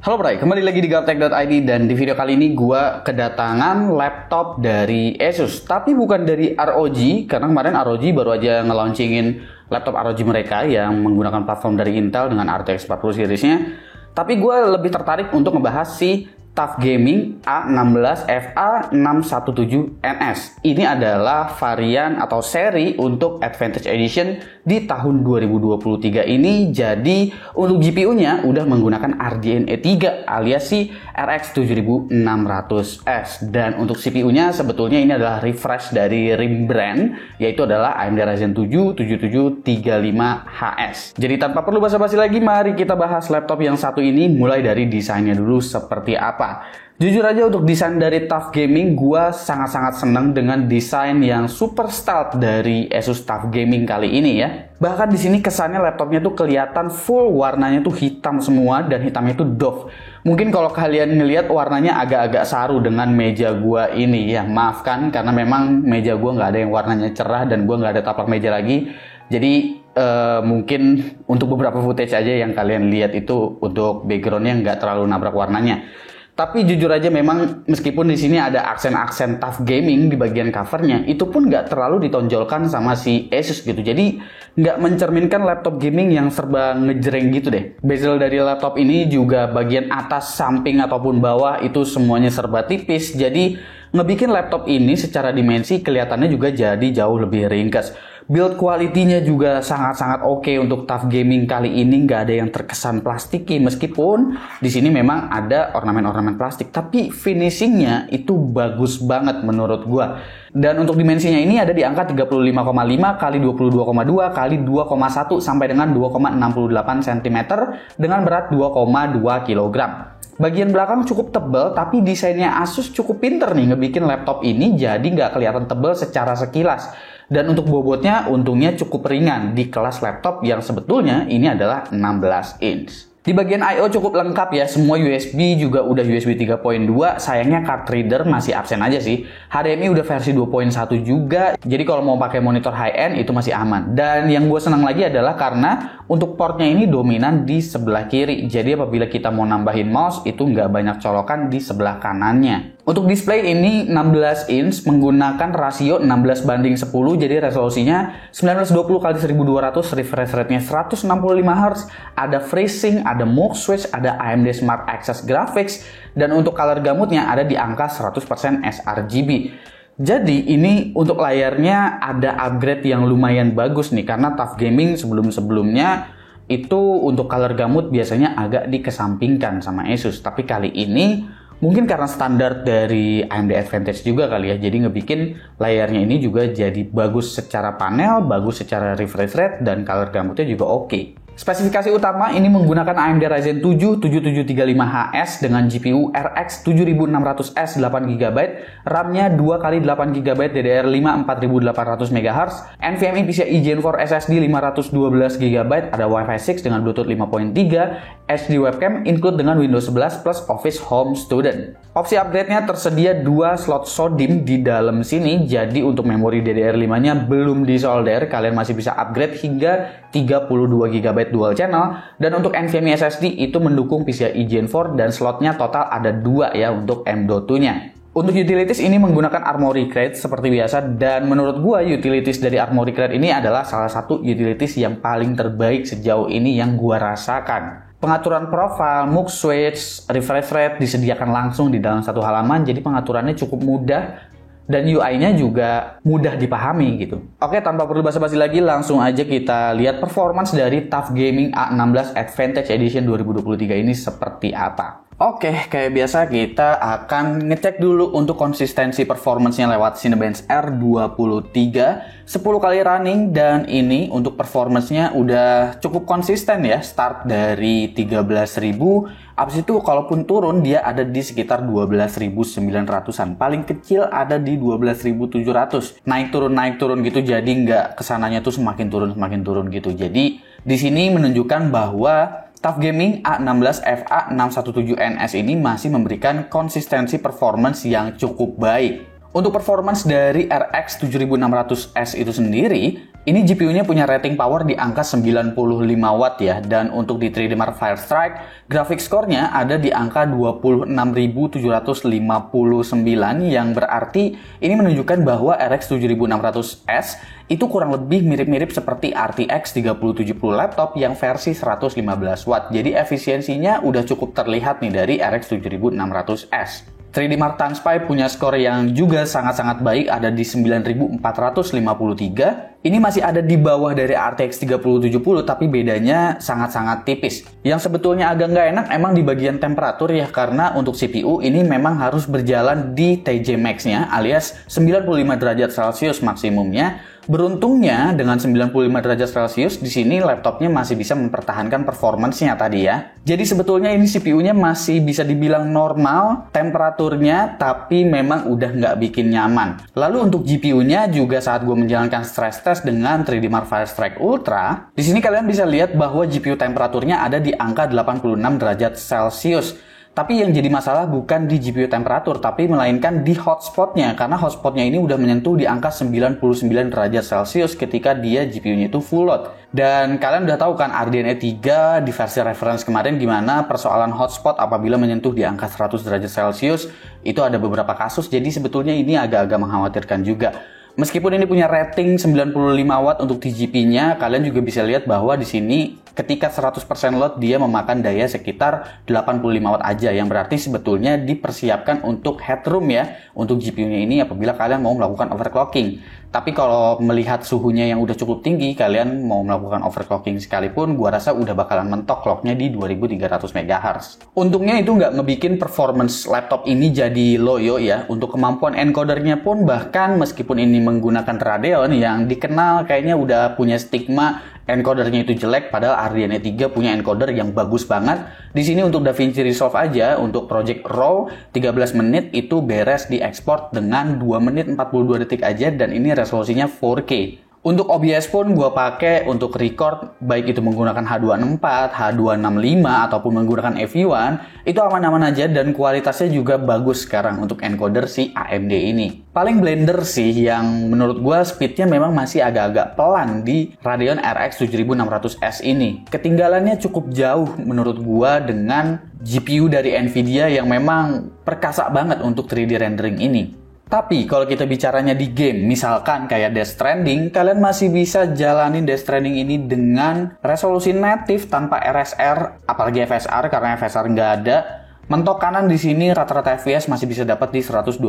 Halo Bray, kembali lagi di gaptek.id dan di video kali ini gua kedatangan laptop dari Asus. Tapi bukan dari ROG, karena kemarin ROG baru aja nge-launchingin laptop ROG mereka yang menggunakan platform dari Intel dengan RTX 40 seriesnya. Tapi gue lebih tertarik untuk ngebahas si TUF Gaming A16 FA617NS. Ini adalah varian atau seri untuk Advantage Edition di tahun 2023 ini. Jadi untuk GPU-nya udah menggunakan RDNA 3 alias si RX 7600S. Dan untuk CPU-nya sebetulnya ini adalah refresh dari RIM brand, yaitu adalah AMD Ryzen 7 7735HS. Jadi tanpa perlu basa-basi lagi, mari kita bahas laptop yang satu ini mulai dari desainnya dulu seperti apa. Jujur aja untuk desain dari TUF Gaming, gue sangat-sangat seneng dengan desain yang super stealth dari Asus TUF Gaming kali ini ya. Bahkan di sini kesannya laptopnya tuh kelihatan full warnanya tuh hitam semua dan hitamnya tuh doff. Mungkin kalau kalian ngelihat warnanya agak-agak saru dengan meja gue ini ya. Maafkan karena memang meja gue nggak ada yang warnanya cerah dan gue nggak ada taplak meja lagi. Jadi mungkin untuk beberapa footage aja yang kalian lihat itu untuk backgroundnya nggak terlalu nabrak warnanya. Tapi jujur aja memang meskipun di sini ada aksen-aksen TUF Gaming di bagian covernya, itu pun nggak terlalu ditonjolkan sama si Asus gitu. Jadi nggak mencerminkan laptop gaming yang serba ngejreng gitu deh. Bezel dari laptop ini juga bagian atas, samping ataupun bawah itu semuanya serba tipis. Jadi ngebikin laptop ini secara dimensi kelihatannya juga jadi jauh lebih ringkas. Build quality-nya juga sangat-sangat oke untuk TUF Gaming kali ini, nggak ada yang terkesan plastiki meskipun di sini memang ada ornamen-ornamen plastik, tapi finishingnya itu bagus banget menurut gua. Dan untuk dimensinya ini ada di angka 35,5 x 22,2 x 2,1 sampai dengan 2,68 cm dengan berat 2,2 kg. Bagian belakang cukup tebal, tapi desainnya Asus cukup pinter nih ngebikin laptop ini jadi nggak kelihatan tebal secara sekilas. Dan untuk bobotnya untungnya cukup ringan di kelas laptop yang sebetulnya ini adalah 16 inch. Di bagian I/O cukup lengkap ya, semua USB juga udah USB 3.2, sayangnya card reader masih absen aja sih. HDMI udah versi 2.1 juga, jadi kalau mau pakai monitor high-end itu masih aman. Dan yang gue senang lagi adalah karena untuk portnya ini dominan di sebelah kiri, jadi apabila kita mau nambahin mouse itu nggak banyak colokan di sebelah kanannya. Untuk display ini 16 inch menggunakan rasio 16:10, jadi resolusinya 1920x1200, refresh rate-nya 165Hz, ada FreeSync, ada Mux Switch, ada AMD Smart Access Graphics, dan untuk color gamutnya ada di angka 100% sRGB. Jadi ini untuk layarnya ada upgrade yang lumayan bagus nih, karena TUF Gaming sebelum-sebelumnya itu untuk color gamut biasanya agak dikesampingkan sama Asus, tapi kali ini mungkin karena standar dari AMD Advantage juga kali ya, jadi ngebikin layarnya ini juga jadi bagus secara panel, bagus secara refresh rate, dan color gamutnya juga oke. Spesifikasi utama ini menggunakan AMD Ryzen 7 7735HS dengan GPU RX 7600S 8GB, RAM-nya 2x8GB DDR5 4800 MHz, NVMe PCIe Gen 4 SSD 512GB, ada Wi-Fi 6 dengan Bluetooth 5.3, HD webcam include dengan Windows 11 plus Office Home Student. Opsi upgrade-nya tersedia 2 slot SODIMM di dalam sini, jadi untuk memori DDR5-nya belum disolder, kalian masih bisa upgrade hingga 32GB dual channel, dan untuk NVMe SSD itu mendukung PCIe Gen 4 dan slotnya total ada 2 ya untuk M.2-nya. Untuk utilities ini menggunakan Armoury Crate seperti biasa, dan menurut gua utilities dari Armoury Crate ini adalah salah satu utilities yang paling terbaik sejauh ini yang gua rasakan. Pengaturan profile, Mux Switch, refresh rate disediakan langsung di dalam satu halaman, jadi pengaturannya cukup mudah dan UI-nya juga mudah dipahami gitu. Oke, tanpa perlu basa-basi lagi, langsung aja kita lihat performance dari TUF Gaming A16 Advantage Edition 2023 ini seperti apa. Oke, kayak biasa kita akan ngecek dulu untuk konsistensi performance-nya lewat Cinebench R23 10 kali running, dan ini untuk performance-nya udah cukup konsisten ya. Start dari 13.000, abis itu kalaupun turun dia ada di sekitar 12.900-an. Paling kecil ada di 12.700. Naik turun gitu, jadi nggak kesananya tuh semakin turun gitu. Jadi di sini menunjukkan bahwa TUF Gaming A16 FA617NS ini masih memberikan konsistensi performance yang cukup baik. Untuk performance dari RX 7600S itu sendiri, Ini GPU-nya punya rating power di angka 95 watt ya, dan untuk di 3D Mark Firestrike, graphics score-nya ada di angka 26.759 yang berarti ini menunjukkan bahwa RX 7600S itu kurang lebih mirip-mirip seperti RTX 3070 laptop yang versi 115 watt. Jadi efisiensinya udah cukup terlihat nih dari RX 7600S. 3D Mark Tanspy punya skor yang juga sangat-sangat baik, ada di 9453. Ini masih ada di bawah dari RTX 3070, tapi bedanya sangat-sangat tipis. Yang sebetulnya agak nggak enak emang di bagian temperatur ya, karena untuk CPU ini memang harus berjalan di TJ Max-nya alias 95 derajat Celcius maksimumnya. Beruntungnya dengan 95 derajat Celcius di sini laptopnya masih bisa mempertahankan performance-nya tadi ya. Jadi sebetulnya ini CPU-nya masih bisa dibilang normal temperaturnya, tapi memang udah nggak bikin nyaman. Lalu untuk GPU-nya juga saat gue menjalankan stress test dengan 3D Mark Firestrike Ultra, di sini kalian bisa lihat bahwa GPU temperaturnya ada di angka 86 derajat Celcius. Tapi yang jadi masalah bukan di GPU temperatur, tapi melainkan di hotspotnya, karena hotspotnya ini udah menyentuh di angka 99 derajat Celcius ketika dia GPU-nya itu full load. Dan kalian udah tahu kan RDNA 3 di versi reference kemarin gimana persoalan hotspot apabila menyentuh di angka 100 derajat Celcius, itu ada beberapa kasus, jadi sebetulnya ini agak-agak mengkhawatirkan juga. Meskipun ini punya rating 95 watt untuk TGP-nya, kalian juga bisa lihat bahwa di sini ketika 100% load dia memakan daya sekitar 85 watt aja, yang berarti sebetulnya dipersiapkan untuk headroom ya untuk GPU-nya ini apabila kalian mau melakukan overclocking. Tapi kalau melihat suhunya yang udah cukup tinggi, kalian mau melakukan overclocking sekalipun, gua rasa udah bakalan mentok clocknya di 2300 MHz. Untungnya itu nggak ngebikin performance laptop ini jadi loyo ya. Untuk kemampuan encodernya pun, bahkan meskipun ini menggunakan Radeon yang dikenal kayaknya udah punya stigma encodernya itu jelek, padahal RDNA 3 punya encoder yang bagus banget. Di sini untuk DaVinci Resolve aja, untuk Project Raw 13 menit itu beres diekspor dengan 2 menit 42 detik aja, dan ini resolusinya 4K. Untuk OBS pun gue pakai untuk record, baik itu menggunakan H264, H265, ataupun menggunakan AV1, itu aman-aman aja dan kualitasnya juga bagus sekarang untuk encoder si AMD ini. Paling Blender sih yang menurut gue speednya memang masih agak-agak pelan di Radeon RX 7600S ini. Ketinggalannya cukup jauh menurut gue dengan GPU dari Nvidia yang memang perkasa banget untuk 3D rendering ini. Tapi kalau kita bicaranya di game, misalkan kayak Death Stranding, kalian masih bisa jalanin Death Stranding ini dengan resolusi native tanpa RSR, apalagi FSR karena FSR nggak ada. Mentok kanan di sini rata-rata FPS masih bisa dapat di 125,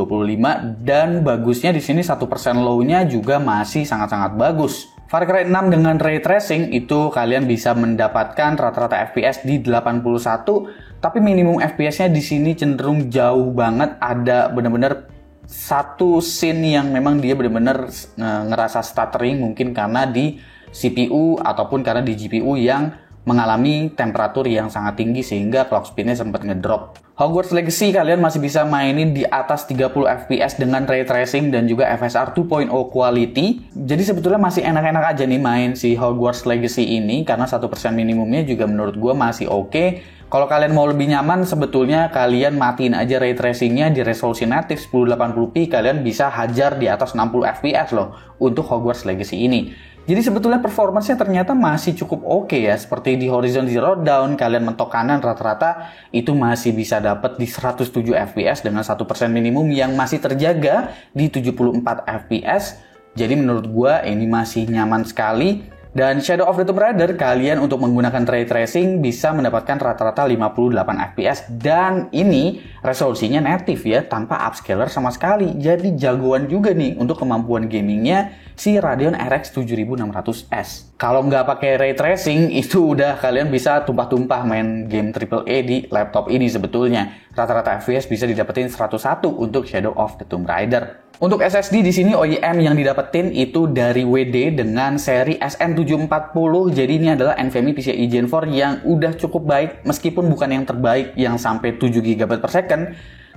dan bagusnya di sini 1% low-nya juga masih sangat-sangat bagus. Far Cry 6 dengan ray tracing itu kalian bisa mendapatkan rata-rata FPS di 81, tapi minimum FPS-nya di sini cenderung jauh banget, ada bener-bener satu scene yang memang dia benar-benar ngerasa stuttering, mungkin karena di CPU ataupun karena di GPU yang mengalami temperatur yang sangat tinggi sehingga clock speed-nya sempat ngedrop. Hogwarts Legacy kalian masih bisa mainin di atas 30 FPS dengan ray tracing dan juga FSR 2.0 quality. Jadi sebetulnya masih enak-enak aja nih main si Hogwarts Legacy ini karena 1% minimumnya juga menurut gue masih oke. Kalau kalian mau lebih nyaman, sebetulnya kalian matiin aja ray tracing-nya di resolusi native 1080p, kalian bisa hajar di atas 60 fps loh untuk Hogwarts Legacy ini. Jadi sebetulnya performance-nya ternyata masih cukup oke ya. Seperti di Horizon Zero Dawn, kalian mentok kanan rata-rata itu masih bisa dapat di 107 fps dengan 1% minimum yang masih terjaga di 74 fps. Jadi menurut gua ini masih nyaman sekali. Dan Shadow of the Tomb Raider, kalian untuk menggunakan ray tracing bisa mendapatkan rata-rata 58 fps, dan ini resolusinya native ya, tanpa upscaler sama sekali. Jadi jagoan juga nih untuk kemampuan gamingnya si Radeon RX 7600S. Kalau nggak pakai ray tracing, itu udah kalian bisa tumpah-tumpah main game AAA di laptop ini sebetulnya. Rata-rata fps bisa didapetin 101 untuk Shadow of the Tomb Raider. Untuk SSD di sini OEM yang didapetin itu dari WD dengan seri SN740. Jadi ini adalah NVMe PCIe Gen 4 yang udah cukup baik, meskipun bukan yang terbaik yang sampai 7 GB per second.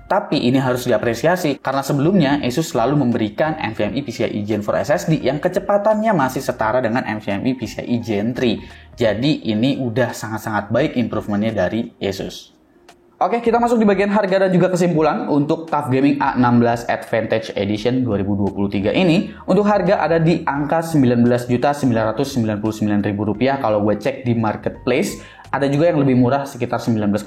Tapi ini harus diapresiasi karena sebelumnya Asus selalu memberikan NVMe PCIe Gen 4 SSD yang kecepatannya masih setara dengan NVMe PCIe Gen 3. Jadi ini udah sangat-sangat baik improvementnya dari Asus. Oke, kita masuk di bagian harga dan juga kesimpulan. Untuk TUF Gaming A16 Advantage Edition 2023 ini, untuk harga ada di angka Rp19.999.000 kalau gue cek di marketplace. Ada juga yang lebih murah sekitar 19,8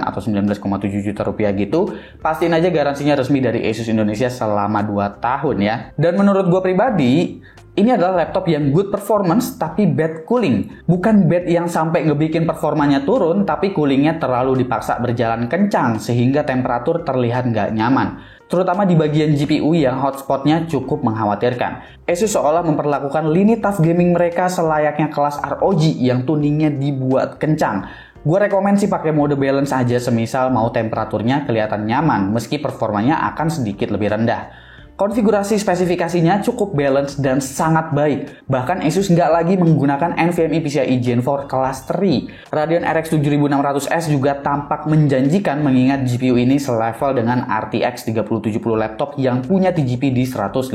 atau 19,7 juta rupiah gitu. Pastiin aja garansinya resmi dari Asus Indonesia selama 2 tahun ya. Dan menurut gue pribadi, ini adalah laptop yang good performance tapi bad cooling. Bukan bad yang sampai ngebikin performanya turun, tapi coolingnya terlalu dipaksa berjalan kencang sehingga temperatur terlihat nggak nyaman. Terutama di bagian GPU yang hotspotnya cukup mengkhawatirkan. Asus seolah memperlakukan lini TUF Gaming mereka selayaknya kelas ROG yang tuningnya dibuat kencang. Gue rekomen sih pakai mode balance aja semisal mau temperaturnya kelihatan nyaman meski performanya akan sedikit lebih rendah. Konfigurasi spesifikasinya cukup balance dan sangat baik. Bahkan Asus nggak lagi menggunakan NVMe PCIe Gen 4 kelas 3. Radeon RX 7600S juga tampak menjanjikan mengingat GPU ini selevel dengan RTX 3070 laptop yang punya TGP di 115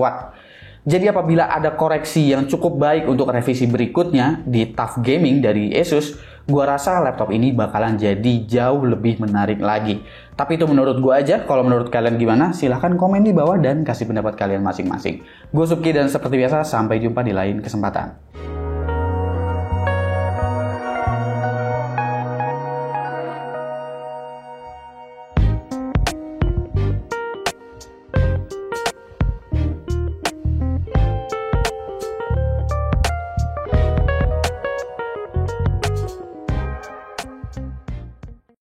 watt. Jadi apabila ada koreksi yang cukup baik untuk revisi berikutnya di TUF Gaming dari Asus, gua rasa laptop ini bakalan jadi jauh lebih menarik lagi. Tapi itu menurut gua aja. Kalau menurut kalian gimana? Silahkan komen di bawah dan kasih pendapat kalian masing-masing. Gue Subki dan seperti biasa sampai jumpa di lain kesempatan.